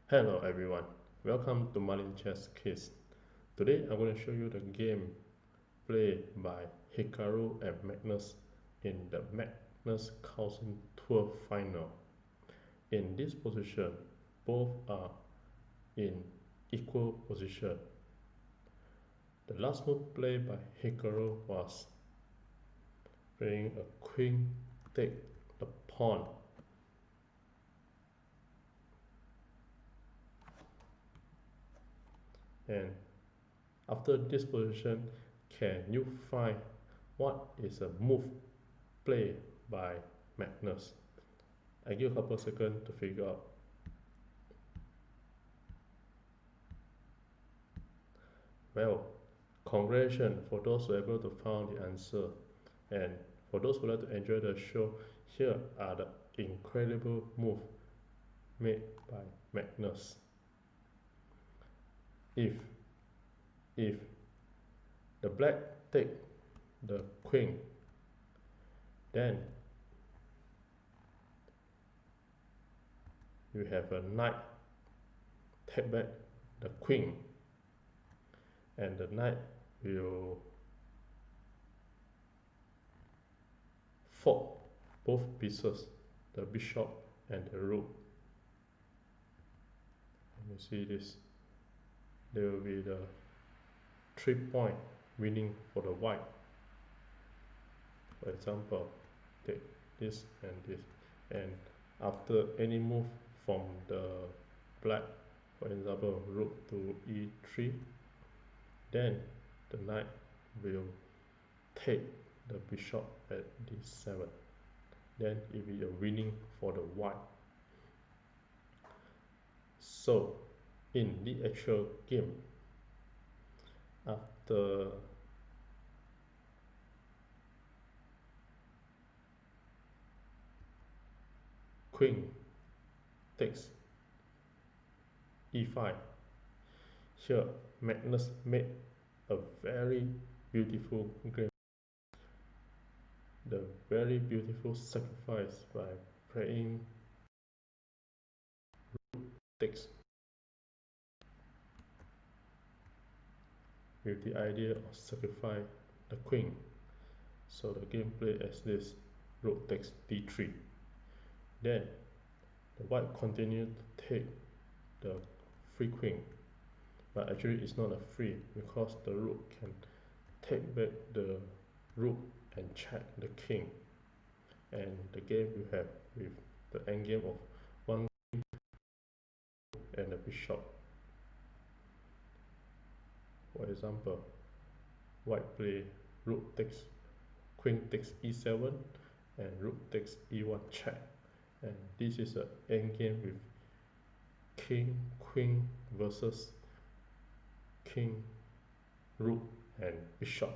Hello everyone, welcome to Marlin Chess Quiz. Today I'm going to show you the game played by Hikaru and Magnus in the Magnus Cousin Tour final. In this position, both are in equal position. The last move played by Hikaru was playing a queen take the pawn. And after this position, can you find what is a move played by Magnus? I give a couple of seconds to figure out. Well, congratulations for those who are able to find the answer. And for those who like to enjoy the show, here are the incredible moves made by Magnus. If the black take the queen, then you have a knight take back the queen, and the knight will fork both pieces, the bishop and the rook. And you see this, there will be the 3-point winning for the white. For example, take this and this, and after any move from the black, for example rook to e3, then the knight will take the bishop at d7. Then it will be a winning for the white. So in the actual game, after queen takes e5, here Magnus made a very beautiful game, the very beautiful sacrifice by playing rook takes, with the idea of sacrifice the queen. So the game played as this: rook takes d3. Then the white continued to take the free queen, but actually it's not a free, because the rook can take back the rook and check the king. And the game you have with the endgame of one queen and a bishop. For example, white play rook takes, queen takes e7, and rook takes e1 check. And this is an endgame with king, queen versus king, rook and bishop.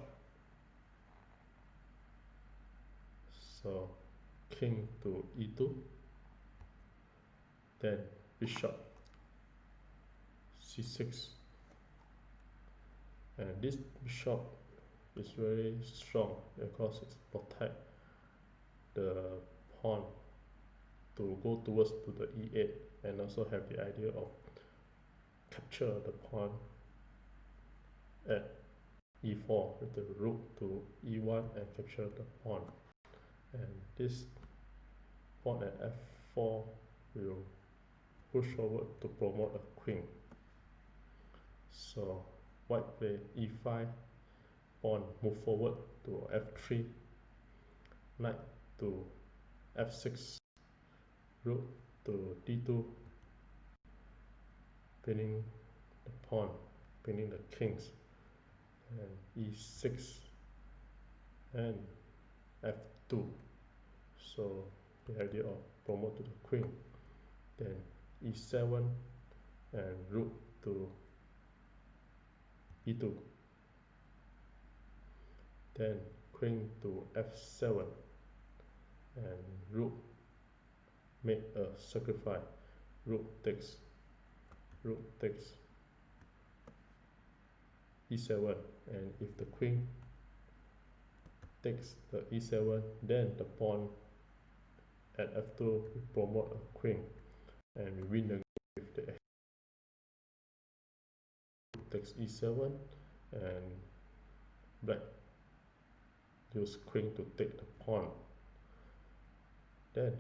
So king to e2, then bishop c6, and this bishop is very strong because it protects the pawn to go towards to the e8, and also have the idea of capture the pawn at e4 with the rook to e1 and capture the pawn. And this pawn at f4 will push forward to promote a queen. So white play e5, pawn move forward to f3, knight to f6, rook to d2, pinning the pawn, pinning the kings, and e6 and f2. So the idea of promote to the queen. Then e7 and rook to e2. Then queen to f7, and rook make a sacrifice. Rook takes e7, and if the queen takes the e7, then the pawn at f2 will promote a queen, and we win the game with the takes e7 and black use queen to take the pawn. Then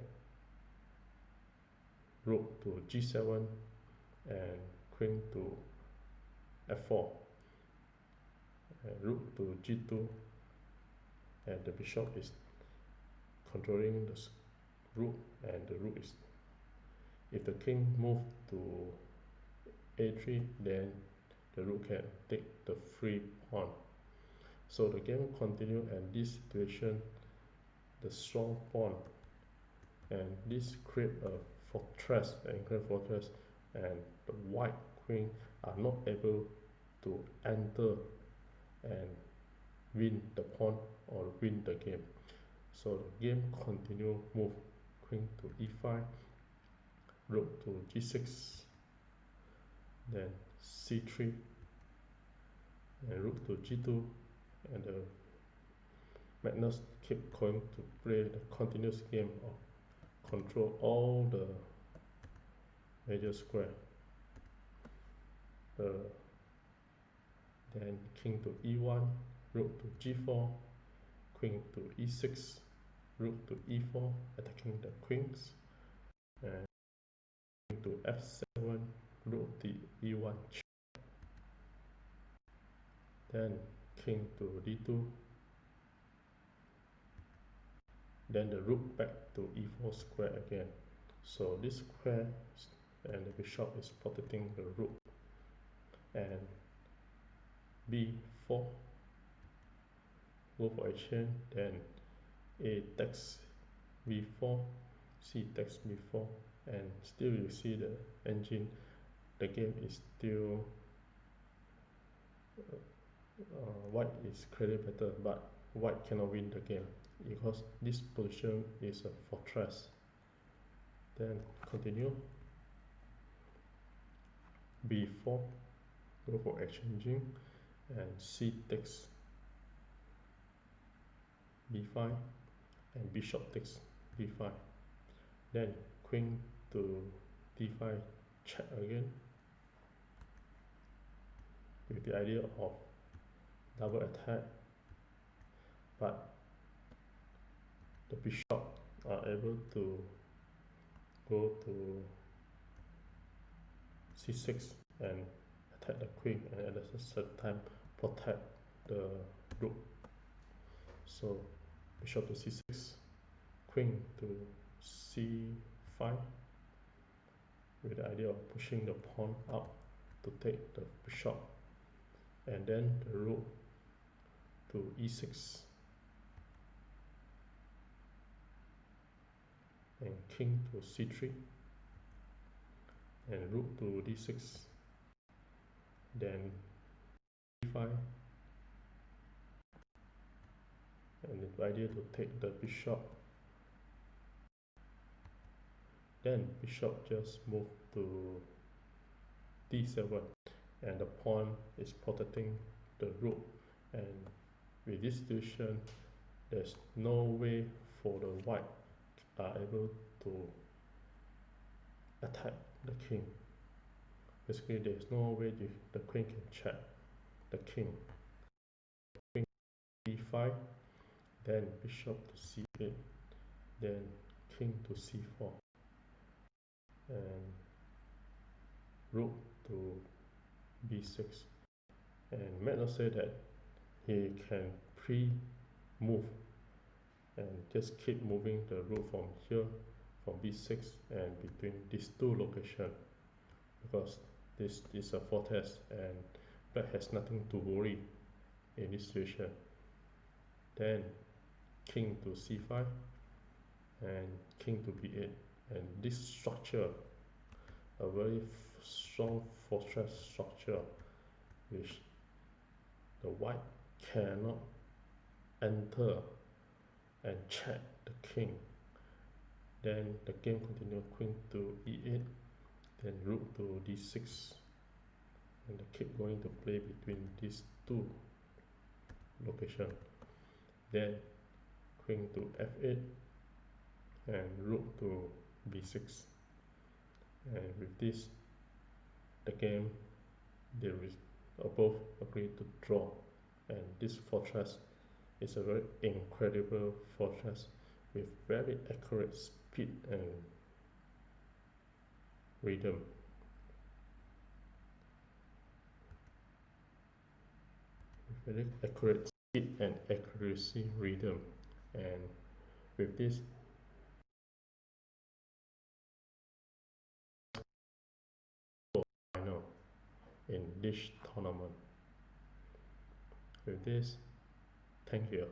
rook to g7 and queen to f4 and rook to g2, and the bishop is controlling the rook, and the rook is, if the king move to a3, then the rook can take the free pawn. So the game continue, and this situation, the strong pawn, and this create a fortress, an enclave fortress, and the white queen are not able to enter and win the pawn or win the game. So the game continue, move queen to e5, rook to g6, then c3, and rook to g2, and the Magnus keep going to play the continuous game of control all the major square. Then king to e1, rook to g4, queen to e6, rook to e4, attacking the queens, and king to f7, rook to e1 check. Then king to d2, then the rook back to e4 square again. So this square and the bishop is protecting the rook, and b4, go for exchange, then a takes b4, c takes b4, and still you see the engine, the game is still white is clearly better, but white cannot win the game because this position is a fortress. Then continue, b4, go for exchanging, and c takes b5, and bishop takes b5. Then queen to d5 check again, with the idea of double attack, but the bishop are able to go to c6 and attack the queen, and at the same time protect the rook. So bishop to c6, queen to c5, with the idea of pushing the pawn up to take the bishop, and then the rook to e6, and king to c3, and rook to d6, then e5, and the idea to take the bishop. Then bishop just move to d7, and the pawn is protecting the rook, and with this situation there's no way for the white are able to attack the king. Basically there's no way the queen can check the king. Queen e5, then bishop to c8, then king to c4, and rook to b6. And Magnus said that he can pre-move and just keep moving the rook from here, from b6 and between these two locations, because this is a fortress and black has nothing to worry in this situation. Then king to c5 and king to b8, and this structure, a very strong fortress structure, which the white cannot enter and check the king. Then the game continue, queen to e8, then rook to d6, and they keep going to play between these two locations. Then queen to f8, and rook to b6, and with this the game, there is both agreed to draw, and this fortress is a very incredible fortress with very accurate speed and rhythm. Very accurate speed and accuracy rhythm, and with this final in this tournament. With this, thank you.